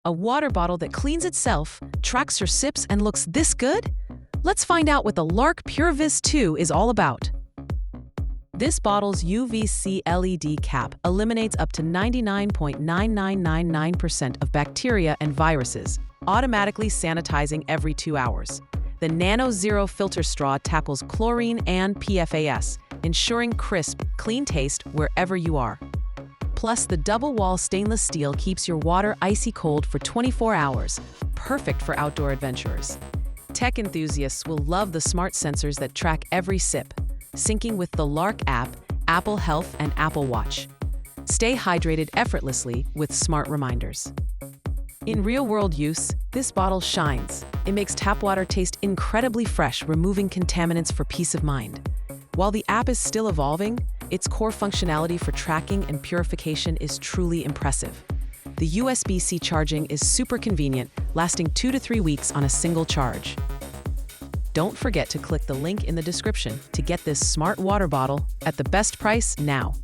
A water bottle that cleans itself, tracks your sips, and looks this good? Let's find out what the LARQ PureVis 2 is all about. This bottle's UVC LED cap eliminates up to 99.9999% of bacteria and viruses, automatically sanitizing every 2 hours. The Nano Zero filter straw tackles chlorine and PFAS, ensuring crisp, clean taste wherever you are. Plus, the double-wall stainless steel keeps your water icy cold for 24 hours, perfect for outdoor adventurers. Tech enthusiasts will love the smart sensors that track every sip, syncing with the LARQ app, Apple Health, and Apple Watch. Stay hydrated effortlessly with smart reminders. In real-world use, this bottle shines. It makes tap water taste incredibly fresh, removing contaminants for peace of mind. While the app is still evolving, its core functionality for tracking and purification is truly impressive. The USB-C charging is super convenient, lasting 2 to 3 weeks on a single charge. Don't forget to click the link in the description to get this smart water bottle at the best price now.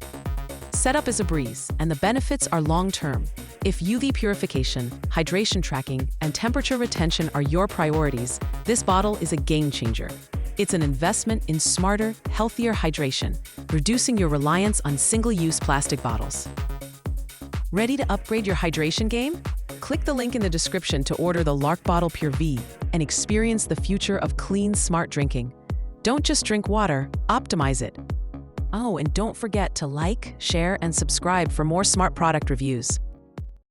Setup is a breeze, and the benefits are long-term. If UV purification, hydration tracking, and temperature retention are your priorities, this bottle is a game-changer. It's an investment in smarter, healthier hydration, reducing your reliance on single-use plastic bottles. Ready to upgrade your hydration game? Click the link in the description to order the LARQ Bottle PureVis and experience the future of clean, smart drinking. Don't just drink water, optimize it. Oh, and don't forget to like, share, and subscribe for more smart product reviews.